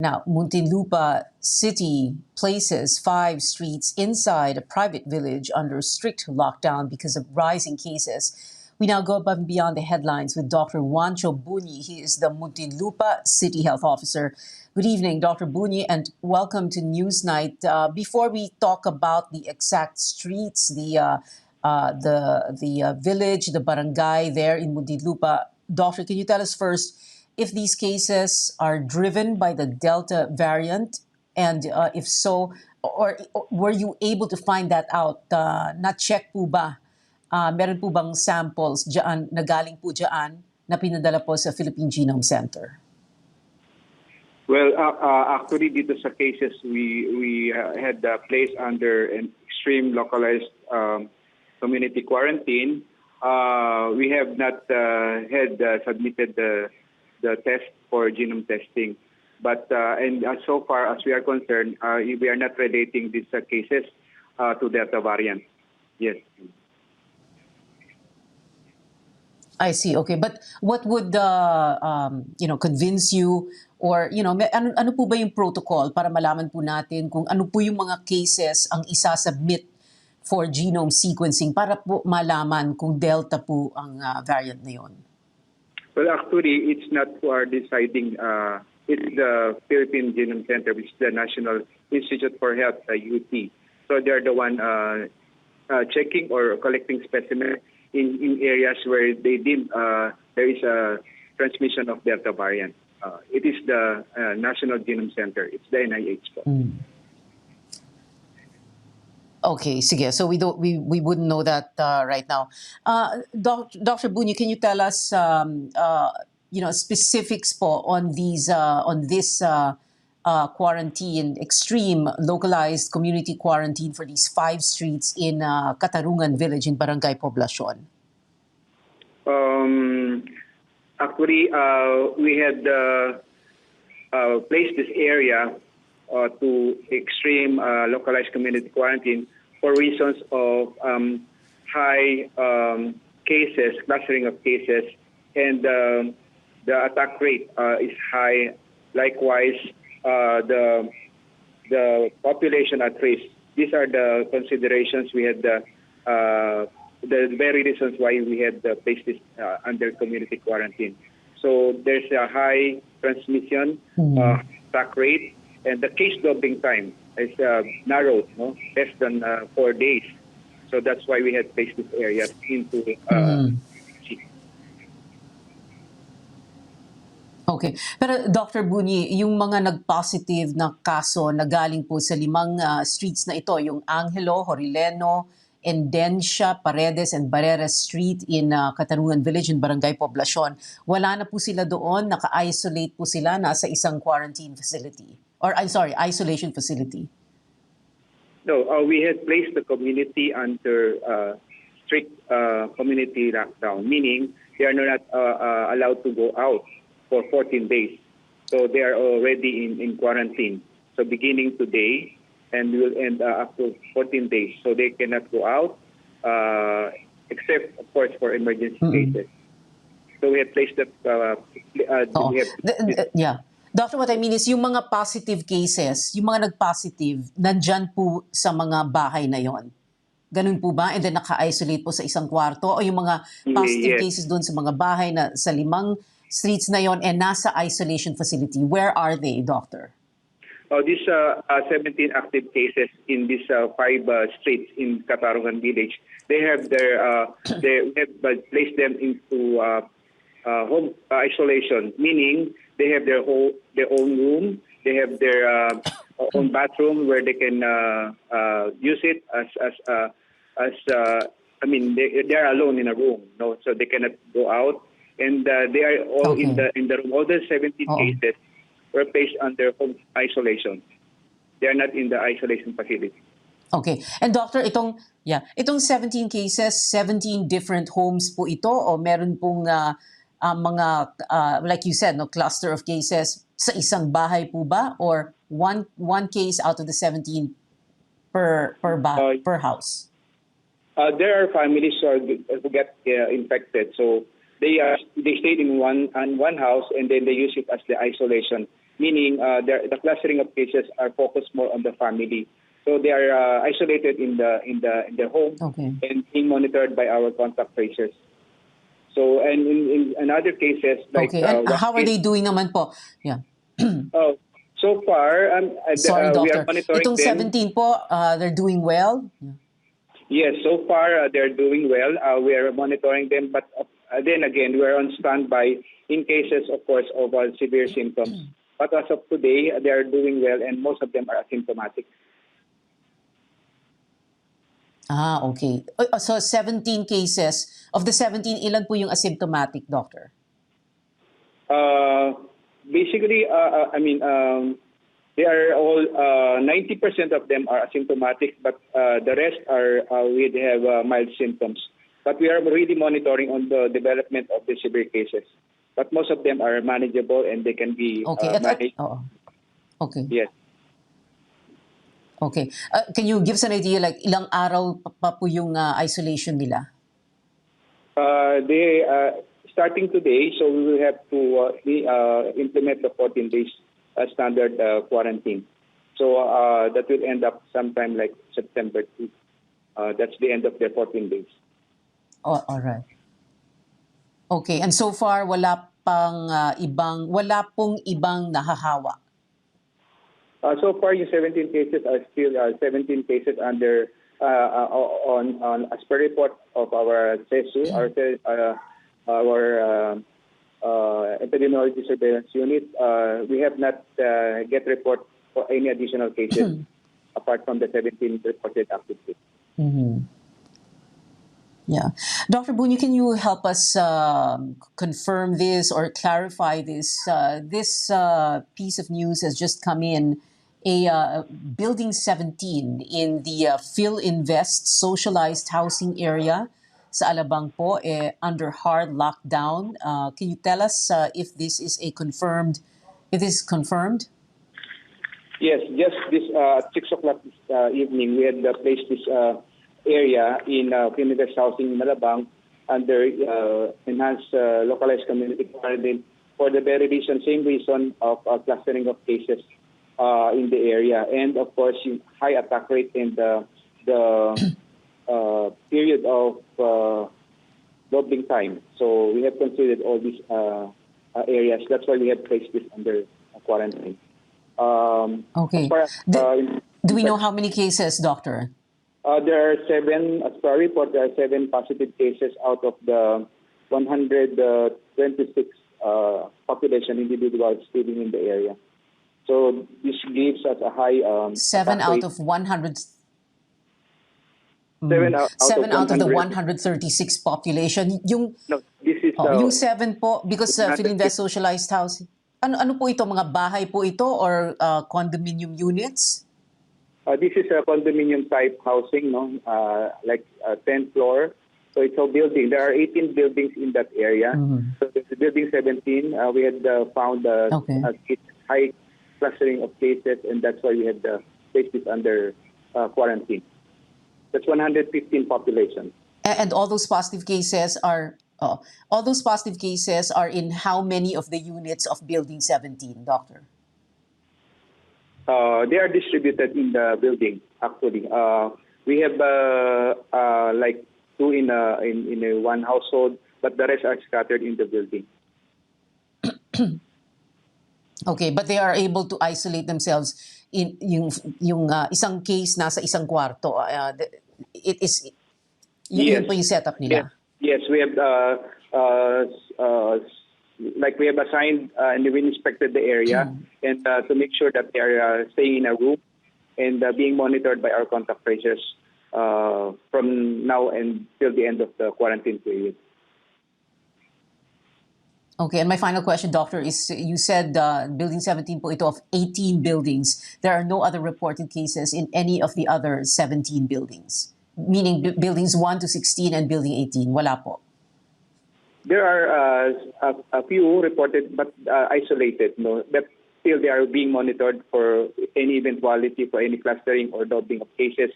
Now, Muntinlupa City places 5 streets inside a private village under strict lockdown because of rising cases. We now go above and beyond the headlines with Dr. Juancho Bunyi. He is the Muntinlupa City Health Officer. Good evening, Dr. Bunyi, and welcome to Newsnight. Before we talk about the exact streets, the village, the barangay there in Muntinlupa, Doctor, can you tell us first if these cases are driven by the Delta variant, and if so, or were you able to find that out? Na-check po ba? Meron po bang samples dyan, na galing po dyan na pinadala po sa Philippine Genome Center? Well, actually, dito sa cases, we had placed under an extreme localized community quarantine. We have not had submitted the test for genome testing. But and so far as we are concerned, we are not relating these cases to Delta variant. Yes. I see. Okay, but what would convince you, or ano po ba yung protocol para malaman po natin kung ano po yung mga cases ang isasubmit for genome sequencing para po malaman kung Delta po ang variant na yon? Well, actually, it's not who are deciding. It's the Philippine Genome Center, which is the National Institute for Health, UT. So they're the one checking or collecting specimens in areas where they deem there is a transmission of Delta variant. It is the National Genome Center. It's the NIH. Okay, sige. So we wouldn't know that right now. Dr. Bunyi, can you tell us specifics po on this quarantine, extreme localized community quarantine for these 5 streets in Katarungan Village in Barangay Poblacion? Actually, we had placed this area to extreme localized community quarantine for reasons of high cases, clustering of cases, and the attack rate is high. Likewise, the population at risk. These are the considerations we had. The very reasons why we had placed this under community quarantine. So there's a high transmission, attack rate, and the case doubling time is narrowed, less than 4 days. So that's why we had placed this area into Okay. Pero Dr. Bunyi, yung mga nag-positive na kaso na galing po sa 5 streets na ito, yung Angelo, Horileno, Endencia, Paredes, and Barreras Street in Katarungan Village in Barangay Poblacion, wala na po sila doon, naka-isolate po sila, nasa isang quarantine facility. Or, I'm sorry, isolation facility. No, we had placed the community under strict community lockdown, meaning they are not allowed to go out for 14 days. So they are already in quarantine. So beginning today, and we will end up to 14 days. So they cannot go out, except, of course, for emergency cases. So we have placed the... yeah. Doctor, what I mean is yung mga positive cases, yung mga nag-positive, nandyan po sa mga bahay na yon. Ganun po ba? And then naka-isolate po sa isang kwarto? O yung mga positive cases doon sa mga bahay na sa 5 streets na yon and nasa isolation facility? Where are they, Doctor? These 17 active cases in these 5 streets in Katarungan Village, they have they have placed them into home isolation, meaning they have their own room, they have their own bathroom where they can use it they are alone in a room, so they cannot go out, and they are all in the room. All the 17 cases were placed under home isolation. They are not in the isolation facility. Okay. And Doctor, itong 17 cases, 17 different homes po ito, o meron pong mga, like you said, cluster of cases sa isang bahay po ba? Or one case out of the 17 per house? There are families who get infected, so they stayed in one house, and then they use it as the isolation. meaning the clustering of cases are focused more on the family. So they are isolated in their home and being monitored by our contact tracers. So, and in other cases, like and how are they doing naman po? Yeah. So far, Sorry, we are doctor. monitoring Itong them. 17 po, they're doing well? Yeah. Yes, so far they're doing well. We are monitoring them, but then again, we are on standby in cases, of course, of severe symptoms. But as of today, they are doing well, and most of them are asymptomatic. Okay. So 17 cases. Of the 17, ilan po yung asymptomatic, doctor? Basically, they are all 90% of them are asymptomatic, but the rest are we have mild symptoms. But we are really monitoring on the development of the severe cases. But most of them are manageable and they can be managed. Okay. Yes. Okay. Can you give us an idea, like ilang araw pa po yung isolation nila? They starting today, so we will have to implement the 14 days standard quarantine. So that will end up sometime like September 2. That's the end of their 14 days. Oh, all right. Okay, and so far wala pong ibang nahahawa. So far, yung 17 cases are still 17 cases under on as per report of our CESU, our epidemiology surveillance unit. We have not get report for any additional cases apart from the 17 reported active cases. Mm-hmm. Yeah. Dr. Bunyi, can you help us confirm this or clarify this? This piece of news has just come in. Building 17 in the PhilInvest socialized housing area sa Alabang po, under hard lockdown. Can you tell us if this is confirmed? Yes, just this 6 o'clock this evening, we had placed this area in PhilInvest housing in Alabang under enhanced localized community quarantine for the very same reason of clustering of cases in the area, and of course, high attack rate and the period of doubling time. So we have considered all these areas. That's why we have placed this under quarantine. Okay. Do we know how many cases, doctor? There are 7, as per report, there are 7 positive cases out of the 126 population individuals living in the area. So this gives us a high 7 out of 100. 7 out of the 136 population. No, this is yung 7 po because PhilInvest socialized housing. Ano po ito, mga bahay po ito or condominium units? This is a condominium type housing, no? Like 10th floor. So it's a building. There are 18 buildings in that area. Mm-hmm. So the building 17, we had found a high clustering of cases, and that's why we had placed it under quarantine. That's 115 population. And all those positive cases are in how many of the units of Building 17, Doctor? They are distributed in the building. Actually, we have like 2 in a one household, but the rest are scattered in the building. Okay, but they are able to isolate themselves in yung isang case nasa isang kwarto. It is yun po yung setup nila. Yes, we have like we have assigned and we inspected the area and to make sure that they are staying in a room and being monitored by our contact tracers from now until the end of the quarantine period. Okay, and my final question, Doctor, is you said Building 17 po ito of 18 buildings. There are no other reported cases in any of the other 17 buildings, meaning buildings 1 to 16 and Building 18. Wala po. There are a few reported but isolated, no, but still they are being monitored for any eventuality, for any clustering or doubling of cases.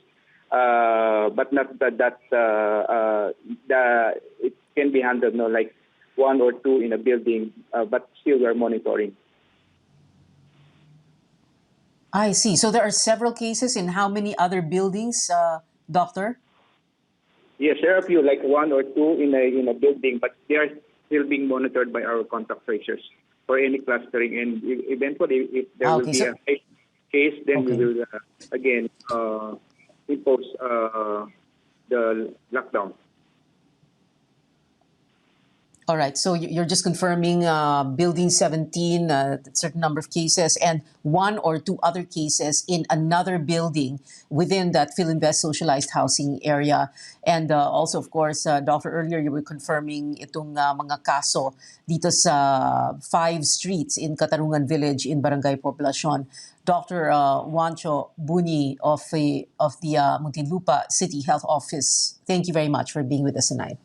But not that it can be handled, no, like 1 or 2 in a building, but still we are monitoring. I see. So there are several cases in how many other buildings, Doctor? Yes, there are a few, like one or two in a building, but they are still being monitored by our contact tracers for any clustering. And eventually, if there Ah, will okay. be So, a case, then we okay. will again impose the lockdown. All right. So you're just confirming building 17, a certain number of cases, and one or two other cases in another building within that Philinvest socialized housing area. And also, of course, Doctor, earlier you were confirming itong mga kaso dito sa 5 streets in Katarungan Village in Barangay Poblacion. Dr. Juancho Bunyi of the Muntinlupa City Health Office, thank you very much for being with us tonight.